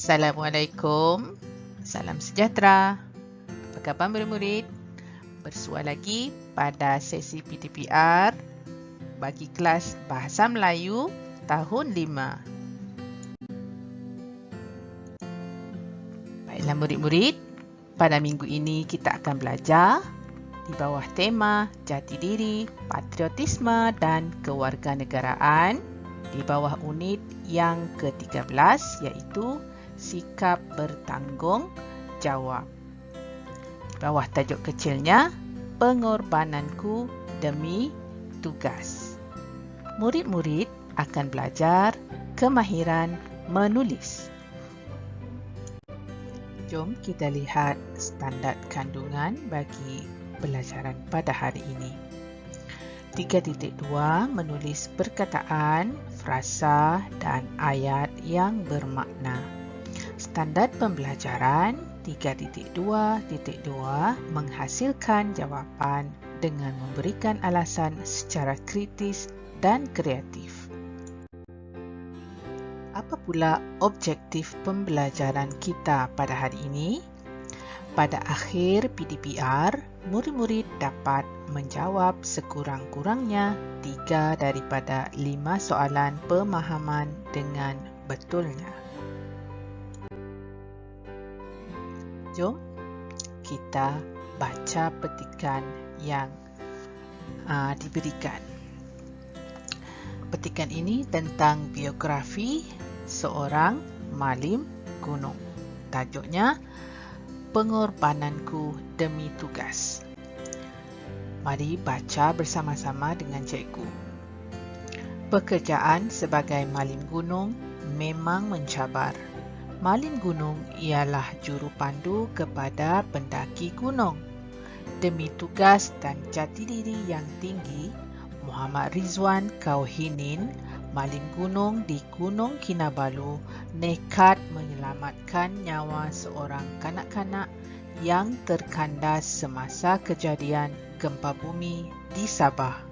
Assalamualaikum. Salam sejahtera. Apa khabar murid-murid? Bersua lagi pada sesi PTPR bagi kelas Bahasa Melayu tahun 5. Baiklah murid-murid, pada minggu ini kita akan belajar di bawah tema Jati Diri, Patriotisme dan Kewarganegaraan di bawah unit yang ke-13 iaitu Sikap Bertanggung Jawab. Di bawah tajuk kecilnya, Pengorbananku Demi Tugas. Murid-murid akan belajar kemahiran menulis. Jom kita lihat standard kandungan bagi pelajaran pada hari ini. 3.2 menulis perkataan, frasa dan ayat yang bermakna. Standard pembelajaran 3.2.2 menghasilkan jawapan dengan memberikan alasan secara kritis dan kreatif. Apa pula objektif pembelajaran kita pada hari ini? Pada akhir PDPR, murid-murid dapat menjawab sekurang-kurangnya 3 daripada 5 soalan pemahaman dengan betulnya. Jom kita baca petikan yang diberikan. Petikan ini tentang biografi seorang malim gunung. Tajuknya Pengorbananku Demi Tugas. Mari baca bersama-sama dengan cikgu. Pekerjaan sebagai malim gunung memang mencabar. Malim gunung ialah juru pandu kepada pendaki gunung. Demi tugas dan jati diri yang tinggi, Muhammad Rizwan Kauhinin, malim gunung di Gunung Kinabalu, nekat menyelamatkan nyawa seorang kanak-kanak yang terkandas semasa kejadian gempa bumi di Sabah.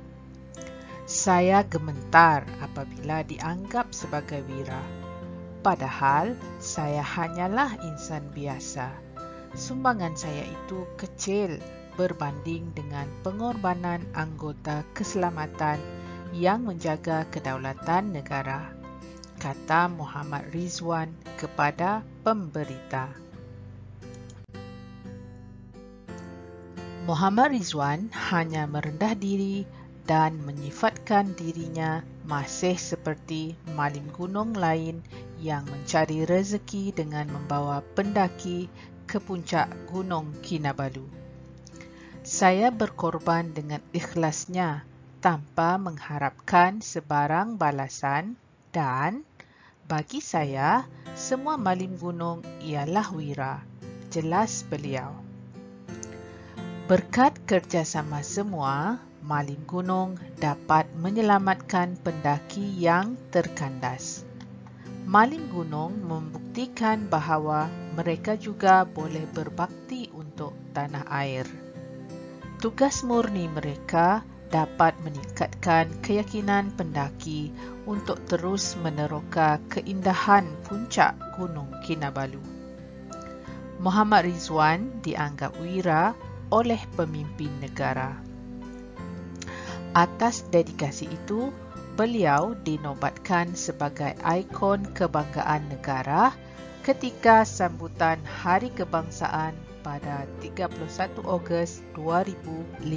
Saya gemetar apabila dianggap sebagai wira. Padahal saya hanyalah insan biasa. Sumbangan saya itu kecil berbanding dengan pengorbanan anggota keselamatan yang menjaga kedaulatan negara, kata Muhammad Rizwan kepada pemberita. Muhammad Rizwan hanya merendah diri dan menyifatkan dirinya masih seperti malim gunung lain yang mencari rezeki dengan membawa pendaki ke puncak Gunung Kinabalu. Saya berkorban dengan ikhlasnya tanpa mengharapkan sebarang balasan dan bagi saya semua malim gunung ialah wira, jelas beliau. Berkat kerjasama semua, malim gunung dapat menyelamatkan pendaki yang terkandas. Malim gunung membuktikan bahawa mereka juga boleh berbakti untuk tanah air. Tugas murni mereka dapat meningkatkan keyakinan pendaki untuk terus meneroka keindahan puncak Gunung Kinabalu. Muhammad Rizwan dianggap wira oleh pemimpin negara. Atas dedikasi itu, beliau dinobatkan sebagai ikon kebanggaan negara ketika sambutan Hari Kebangsaan pada 31 Ogos 2015.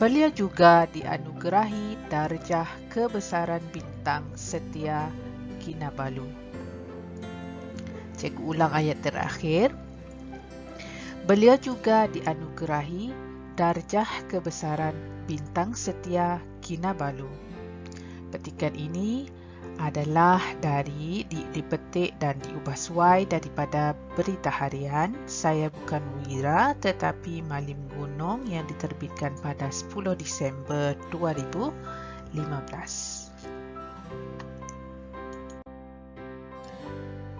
Beliau juga dianugerahi darjah kebesaran bintang setia Kinabalu. Cikgu ulang ayat terakhir. Beliau juga dianugerahi darjah kebesaran bintang setia Kinabalu. Petikan ini adalah dipetik dan diubah suai daripada berita harian Saya Bukan Wira Tetapi Malim Gunung yang diterbitkan pada 10 Disember 2015.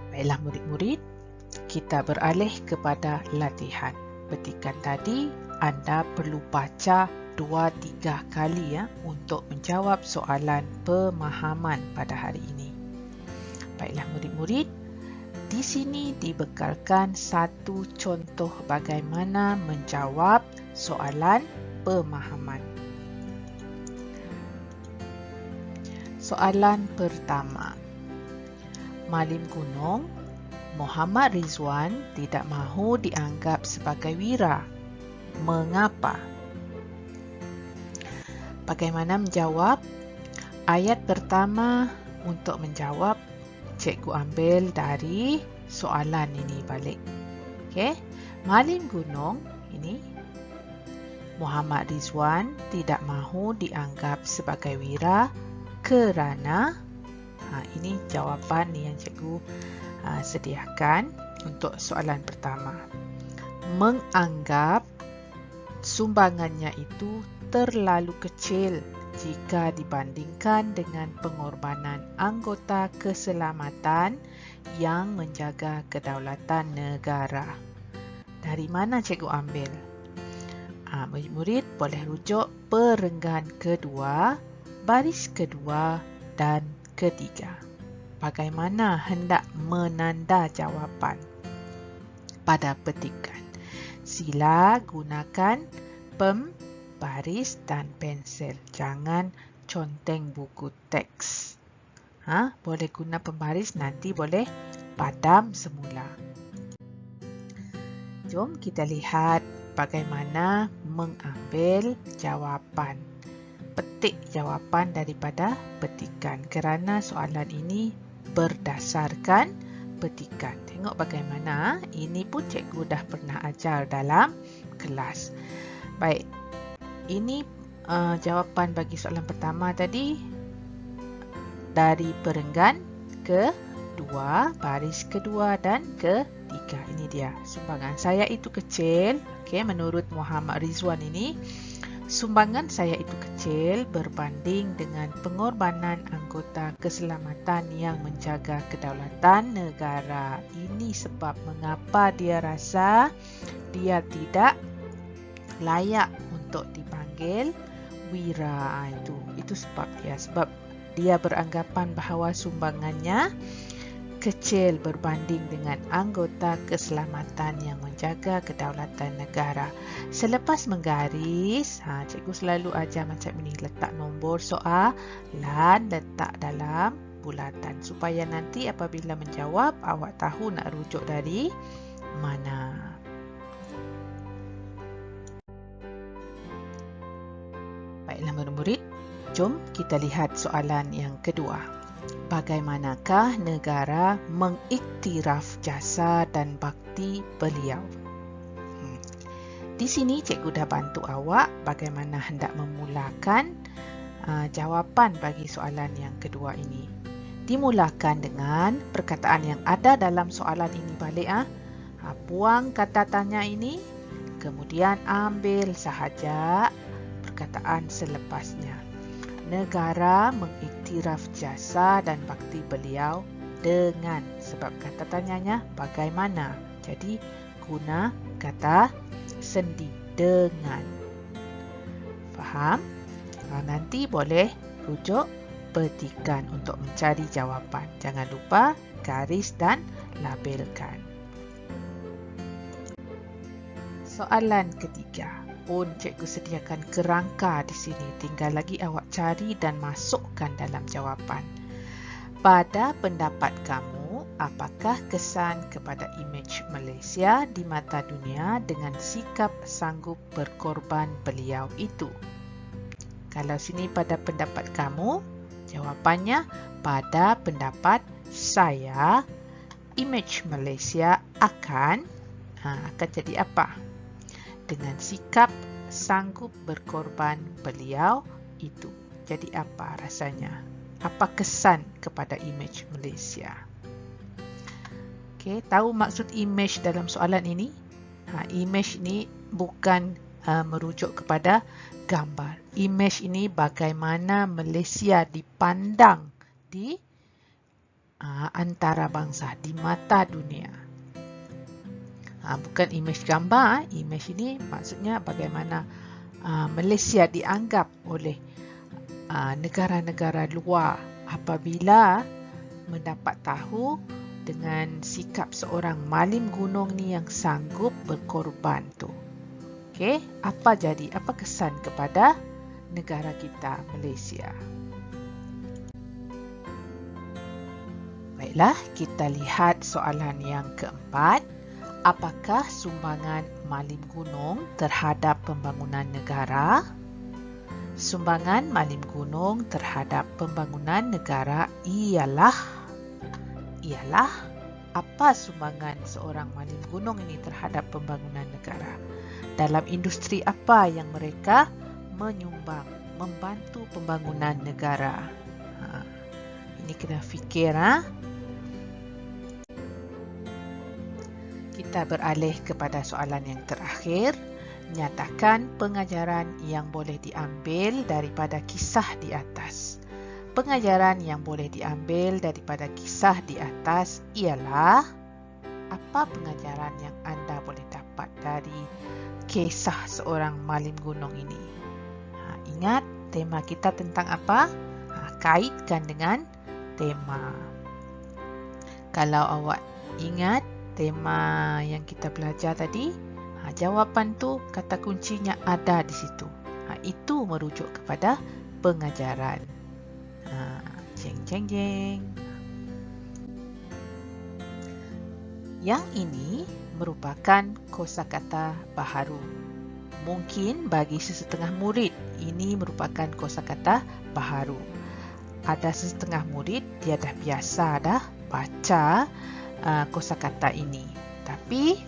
Baiklah murid-murid, kita beralih kepada latihan. Petikan tadi anda perlu baca 2-3 kali untuk menjawab soalan pemahaman pada hari ini. Baiklah murid-murid, Di sini dibekalkan satu contoh bagaimana menjawab soalan pemahaman. Soalan pertama. Malim Gunung, Muhammad Rizwan tidak mahu dianggap sebagai wira. Mengapa? Bagaimana menjawab? Ayat pertama untuk menjawab, cikgu ambil dari soalan ini balik. Okey, Malim Gunung ini Muhammad Rizwan tidak mahu dianggap sebagai wira kerana ini jawapan yang cikgu sediakan untuk soalan pertama. Menganggap sumbangannya itu terlalu kecil jika dibandingkan dengan pengorbanan anggota keselamatan yang menjaga kedaulatan negara. Dari mana cikgu ambil? Murid-murid boleh rujuk perenggan kedua, baris kedua dan ketiga. Bagaimana hendak menanda jawapan pada petikan? Sila gunakan baris dan pensel. Jangan conteng buku teks. Boleh guna pembaris, nanti boleh padam semula. Jom kita lihat bagaimana mengambil jawapan. Petik jawapan daripada petikan kerana soalan ini berdasarkan petikan. Tengok bagaimana. Ini pun cikgu dah pernah ajar dalam kelas. Baik. Ini jawapan bagi soalan pertama tadi dari perenggan kedua, baris kedua dan ketiga. Ini dia. Sumbangan saya itu kecil. Okey, menurut Muhammad Rizwan ini, sumbangan saya itu kecil berbanding dengan pengorbanan anggota keselamatan yang menjaga kedaulatan negara. Ini sebab mengapa dia rasa dia tidak layak untuk dipanggil wira. Itu sebab dia beranggapan bahawa sumbangannya kecil berbanding dengan anggota keselamatan yang menjaga kedaulatan negara. Selepas menggaris, cikgu selalu ajar macam ini, letak nombor soalan, letak dalam bulatan supaya nanti apabila menjawab awak tahu nak rujuk dari mana. Baiklah murid-murid, jom kita lihat soalan yang kedua. Bagaimanakah negara mengiktiraf jasa dan bakti beliau? Di sini cikgu dah bantu awak bagaimana hendak memulakan jawapan bagi soalan yang kedua ini. Dimulakan dengan perkataan yang ada dalam soalan ini balik. Buang kata tanya ini, kemudian ambil sahaja perkataan selepasnya. Negara mengiktiraf jasa dan bakti beliau dengan, sebab kata tanyanya bagaimana. Jadi guna kata sendi dengan. Faham? Nanti boleh rujuk petikan untuk mencari jawapan. Jangan lupa garis dan labelkan. Soalan ketiga. Pun cikgu sediakan kerangka di sini. Tinggal lagi awak cari dan masukkan dalam jawapan. Pada pendapat kamu, apakah kesan kepada imej Malaysia di mata dunia dengan sikap sanggup berkorban beliau itu? Kalau sini pada pendapat kamu, jawapannya pada pendapat saya, imej Malaysia akan jadi apa? Dengan sikap sanggup berkorban beliau itu. Jadi apa rasanya? Apa kesan kepada imej Malaysia? Okey, tahu maksud imej dalam soalan ini? Imej ini bukan merujuk kepada gambar. Imej ini bagaimana Malaysia dipandang di antarabangsa, di mata dunia. Bukan imej gambar. Imej ini maksudnya bagaimana Malaysia dianggap oleh negara-negara luar apabila mendapat tahu dengan sikap seorang malim gunung ni yang sanggup berkorban tu. Okey, apa kesan kepada negara kita, Malaysia? Baiklah, kita lihat soalan yang keempat. Apakah sumbangan malim gunung terhadap pembangunan negara? Sumbangan malim gunung terhadap pembangunan negara ialah apa sumbangan seorang malim gunung ini terhadap pembangunan negara? Dalam industri apa yang mereka menyumbang, membantu pembangunan negara? Ini kena fikir. Kita beralih kepada soalan yang terakhir. Nyatakan pengajaran yang boleh diambil daripada kisah di atas. Pengajaran yang boleh diambil daripada kisah di atas ialah apa pengajaran yang anda boleh dapat dari kisah seorang malim gunung ini? Ingat tema kita tentang apa? Kaitkan dengan tema. Kalau awak ingat tema yang kita belajar tadi, jawapan tu kata kuncinya ada di situ. Itu merujuk kepada pengajaran. Jeng. Yang ini merupakan kosakata baharu. Mungkin bagi sesetengah murid ini merupakan kosakata baharu. Ada sesetengah murid dia dah biasa dah baca kosakata ini. Tapi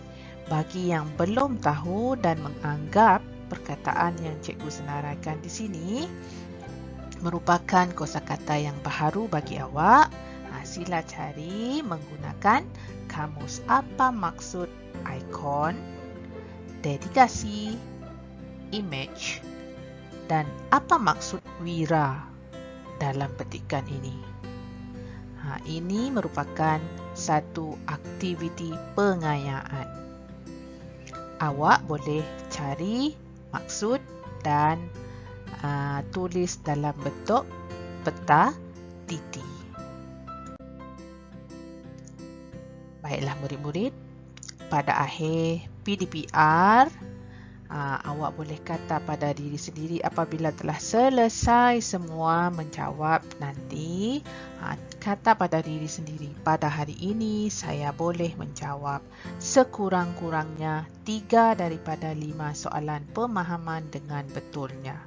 bagi yang belum tahu dan menganggap perkataan yang cikgu senaraikan di sini merupakan kosakata yang baharu bagi awak, sila cari menggunakan kamus apa maksud ikon, dedikasi, image dan apa maksud wira dalam petikan ini. Ini merupakan satu aktiviti pengayaan. Awak boleh cari maksud dan tulis dalam bentuk peta titi. Baiklah murid-murid, pada akhir PDPR, awak boleh kata pada diri sendiri apabila telah selesai semua menjawab nanti, kata pada diri sendiri, pada hari ini saya boleh menjawab sekurang-kurangnya 3 daripada 5 soalan pemahaman dengan betulnya.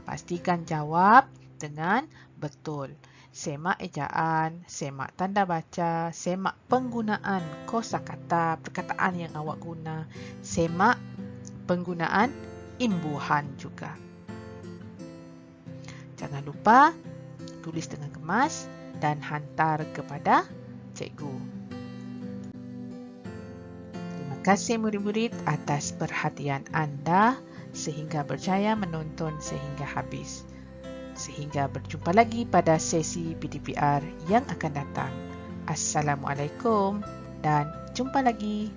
Pastikan jawab dengan betul. Semak ejaan, semak tanda baca, semak penggunaan kosakata, perkataan yang awak guna, semak penggunaan imbuhan juga. Jangan lupa tulis dengan kemas dan hantar kepada cikgu. Terima kasih murid-murid atas perhatian anda sehingga berjaya menonton sehingga habis. Sehingga berjumpa lagi pada sesi PDPR yang akan datang. Assalamualaikum dan jumpa lagi.